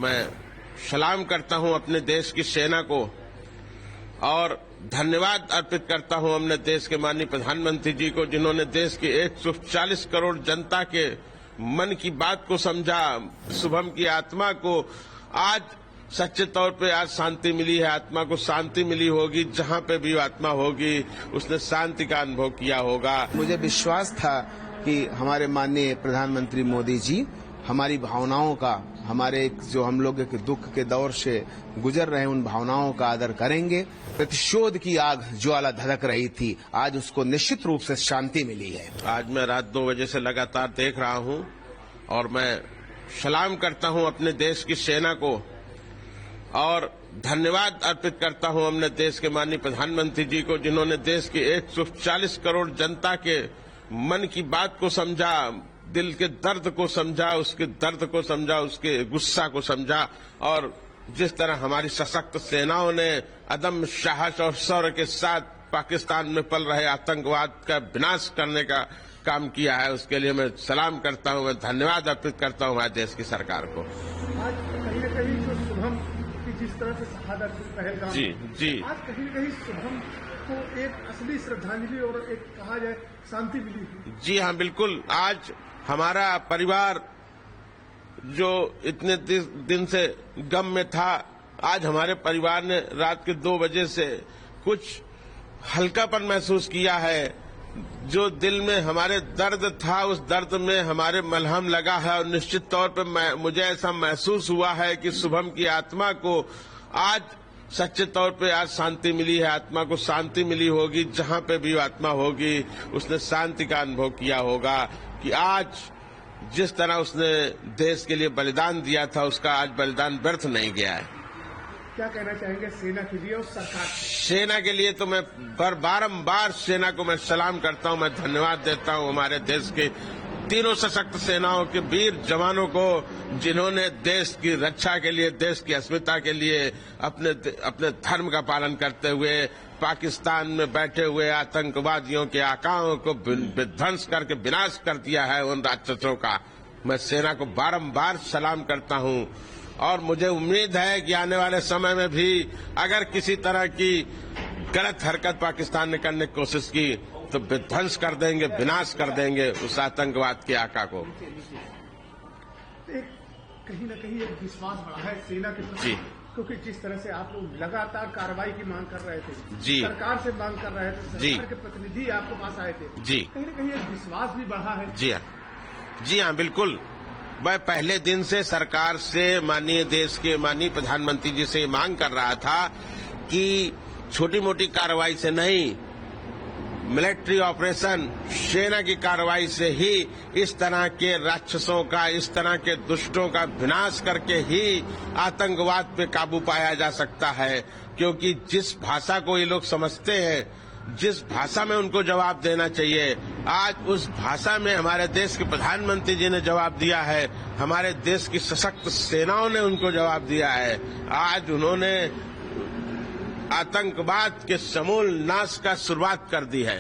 मैं सलाम करता हूं अपने देश की सेना को और धन्यवाद अर्पित करता हूं अपने देश के माननीय प्रधानमंत्री जी को, जिन्होंने देश की 140 करोड़ जनता के मन की बात को समझा, शुभम की आत्मा को आज सच्चे तौर पे आज शांति मिली है। आत्मा को शांति मिली होगी, जहां पे भी आत्मा होगी उसने शांति का अनुभव किया होगा। मुझे विश्वास था कि हमारे माननीय प्रधानमंत्री मोदी जी हमारी भावनाओं का, हमारे जो हम लोग के दुख के दौर से गुजर रहे उन भावनाओं का आदर करेंगे। प्रतिशोध की आग ज्वाला धधक रही थी, आज उसको निश्चित रूप से शांति मिली है। आज मैं रात 2 बजे से लगातार देख रहा हूं और मैं सलाम करता हूं अपने देश की सेना को और धन्यवाद अर्पित करता हूं अपने देश के माननीय प्रधानमंत्री जी को, जिन्होंने देश की 140 करोड़ जनता के मन की बात को समझा, दिल के दर्द को समझा, उसके दर्द को समझा, उसके गुस्सा को समझा और जिस तरह हमारी सशक्त सेनाओं ने अदम्य साहस और शौर्य के साथ पाकिस्तान में पल रहे आतंकवाद का विनाश करने का काम किया है, उसके लिए मैं सलाम करता हूं, मैं धन्यवाद अर्पित करता हूं हमारे देश की सरकार को। आज कहीं न कहीं जो शुभम की जिस तरह से शहादत पहलगाम, जी आज कहीं न कहीं शुभम को एक असली श्रद्धांजलि और एक कहा जाए शांति मिली। जी हाँ, बिल्कुल। आज हमारा परिवार जो इतने दिन से गम में था, आज हमारे परिवार ने रात के 2 बजे से कुछ हल्कापन महसूस किया है। जो दिल में हमारे दर्द था, उस दर्द में हमारे मलहम लगा है और निश्चित तौर पर मुझे ऐसा महसूस हुआ है कि शुभम की आत्मा को आज सच्चे तौर पे आज शांति मिली है। आत्मा को शांति मिली होगी, जहां पे भी आत्मा होगी उसने शांति का अनुभव किया होगा कि आज जिस तरह उसने देश के लिए बलिदान दिया था, उसका आज बलिदान व्यर्थ नहीं गया है। क्या कहना चाहेंगे सेना के लिए और सरकार? सेना के लिए तो मैं बारंबार सेना को मैं सलाम करता हूं, मैं धन्यवाद देता हूं हमारे देश के तीनों सशक्त सेनाओं के वीर जवानों को, जिन्होंने देश की रक्षा के लिए, देश की अस्मिता के लिए अपने धर्म का पालन करते हुए पाकिस्तान में बैठे हुए आतंकवादियों के आकाओं को विध्वंस करके विनाश कर दिया है उन राक्षसों का। मैं सेना को बारंबार सलाम करता हूं और मुझे उम्मीद है कि आने वाले समय में भी अगर किसी तरह की गलत हरकत पाकिस्तान ने करने की कोशिश की तो विध्वंस कर देंगे, विनाश कर देंगे उस आतंकवाद के आका को। कहीं न कहीं एक विश्वास बढ़ा है सेना के प्रति, क्योंकि जिस तरह से आप लोग लगातार कार्रवाई की मांग कर रहे थे, जी, सरकार से मांग कर रहे थे, सरकार के प्रतिनिधि आपके पास आए थे, जी, कहीं न कहीं एक विश्वास भी बढ़ा है। जी हाँ, बिल्कुल। मैं पहले दिन से सरकार से, माननीय देश के माननीय प्रधानमंत्री जी से मांग कर रहा था कि छोटी मोटी कार्रवाई से नहीं, मिलिट्री ऑपरेशन, सेना की कार्रवाई से ही इस तरह के राक्षसों का, इस तरह के दुष्टों का विनाश करके ही आतंकवाद पे काबू पाया जा सकता है। क्योंकि जिस भाषा को ये लोग समझते हैं, जिस भाषा में उनको जवाब देना चाहिए, आज उस भाषा में हमारे देश के प्रधानमंत्री जी ने जवाब दिया है, हमारे देश की सशक्त सेनाओं ने उनको जवाब दिया है। आज उन्होंने आतंकवाद के समूल नाश का शुरुआत कर दी है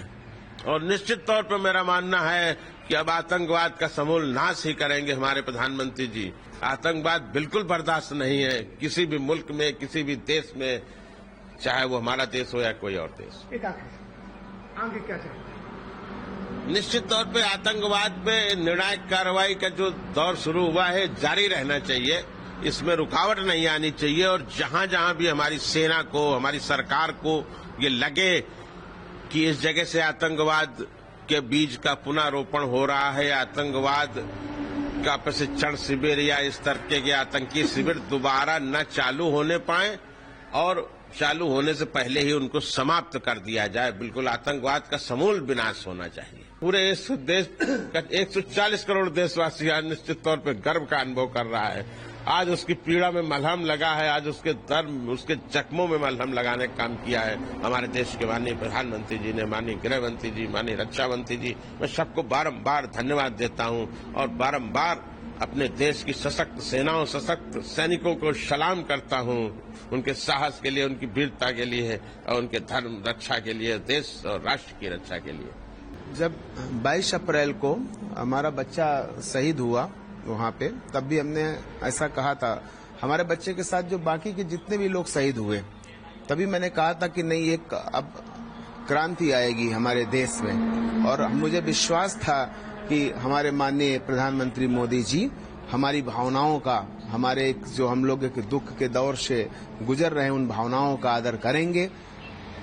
और निश्चित तौर पर मेरा मानना है कि अब आतंकवाद का समूल नाश ही करेंगे हमारे प्रधानमंत्री जी। आतंकवाद बिल्कुल बर्दाश्त नहीं है किसी भी मुल्क में, किसी भी देश में, चाहे वो हमारा देश हो या कोई और देश। आगे क्या चाहिए? निश्चित तौर पे आतंकवाद पे निर्णायक कार्रवाई का जो दौर शुरू हुआ है जारी रहना चाहिए, इसमें रुकावट नहीं आनी चाहिए और जहां जहां भी हमारी सेना को, हमारी सरकार को ये लगे कि इस जगह से आतंकवाद के बीज का पुनरोपण हो रहा है, आतंकवाद का प्रशिक्षण शिविर या इस तरह के आतंकी शिविर दोबारा न चालू होने पाए और चालू होने से पहले ही उनको समाप्त कर दिया जाए। बिल्कुल आतंकवाद का समूल विनाश होना चाहिए। पूरे इस देश का 140 करोड़ देशवासी आज निश्चित तौर पर गर्व का अनुभव कर रहा है। आज उसकी पीड़ा में मलहम लगा है, आज उसके दर्द, उसके जख्मों में मलहम लगाने का काम किया है हमारे देश के माननीय प्रधानमंत्री जी ने, माननीय गृह मंत्री जी, माननीय रक्षा मंत्री जी। मैं सबको बारंबार धन्यवाद देता हूं और बारंबार अपने देश की सशक्त सेनाओं, सशक्त सैनिकों को सलाम करता हूं, उनके साहस के लिए, उनकी वीरता के लिए और उनके धर्म रक्षा के लिए, देश और राष्ट्र की रक्षा के लिए। जब 22 अप्रैल को हमारा बच्चा शहीद हुआ वहाँ पे, तब भी हमने ऐसा कहा था, हमारे बच्चे के साथ जो बाकी के जितने भी लोग शहीद हुए, तभी मैंने कहा था कि नहीं, एक अब क्रांति आएगी हमारे देश में। और मुझे विश्वास था कि हमारे माननीय प्रधानमंत्री मोदी जी हमारी भावनाओं का, हमारे जो हम लोग के दुख के दौर से गुजर रहे हैं, उन भावनाओं का आदर करेंगे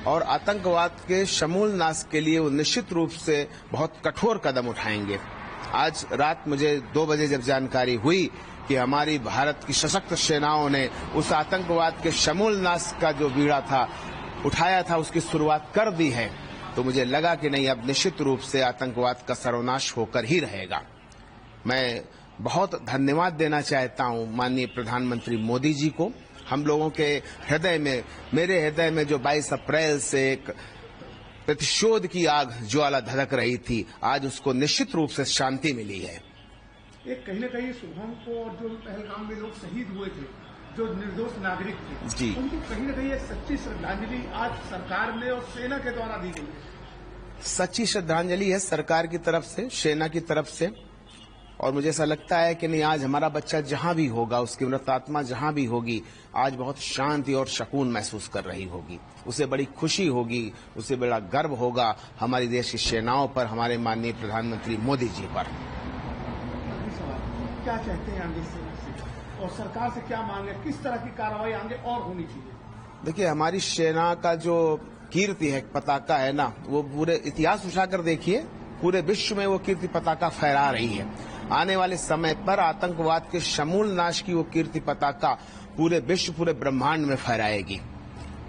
और आतंकवाद के समूल नाश के लिए वो निश्चित रूप से बहुत कठोर कदम उठाएंगे। आज रात मुझे 2 बजे जब जानकारी हुई कि हमारी भारत की सशक्त सेनाओं ने उस आतंकवाद के समूल नाश का जो बीड़ा था उठाया था, उसकी शुरुआत कर दी है, तो मुझे लगा कि नहीं, अब निश्चित रूप से आतंकवाद का सर्वनाश होकर ही रहेगा। मैं बहुत धन्यवाद देना चाहता हूं माननीय प्रधानमंत्री मोदी जी को। हम लोगों के हृदय में, मेरे हृदय में जो 22 अप्रैल से एक प्रतिशोध की आग ज्वाला धधक रही थी, आज उसको निश्चित रूप से शांति मिली है। एक कहीं न कहीं शुभम को और जो पहलगाम में लोग शहीद हुए थे, जो निर्दोष नागरिक थे जी, उनको कहीं न कहीं एक सच्ची श्रद्धांजलि आज सरकार ने और सेना के द्वारा दी गई है। सच्ची श्रद्धांजलि है सरकार की तरफ से, सेना की तरफ से। और मुझे ऐसा लगता है कि नहीं, आज हमारा बच्चा जहां भी होगा, उसकी मृतात्मा जहां भी होगी, आज बहुत शांति और सुकून महसूस कर रही होगी। उसे बड़ी खुशी होगी, उसे बड़ा गर्व होगा हमारी देश की सेनाओं पर, हमारे माननीय प्रधानमंत्री मोदी जी पर। क्या चाहते हैं आगे से और सरकार से क्या मांगे, किस तरह की कार्रवाई आगे और होनी चाहिए? देखिए, हमारी सेना का जो कीर्ति है, पताका है ना, वो पूरे इतिहास उठाकर देखिए, पूरे विश्व में वो कीर्ति पताका फहरा रही है। आने वाले समय पर आतंकवाद के समूल नाश की वो कीर्ति पताका पूरे विश्व, पूरे ब्रह्मांड में फहराएगी।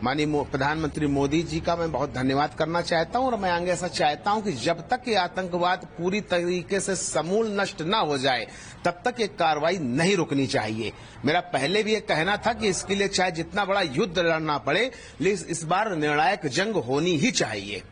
माननीय प्रधानमंत्री मोदी जी का मैं बहुत धन्यवाद करना चाहता हूं और मैं आगे ऐसा चाहता हूं कि जब तक ये आतंकवाद पूरी तरीके से समूल नष्ट न हो जाए, तब तक ये कार्रवाई नहीं रुकनी चाहिए। मेरा पहले भी ये कहना था कि इसके लिए चाहे जितना बड़ा युद्ध लड़ना पड़े, लेकिन इस बार निर्णायक जंग होनी ही चाहिए।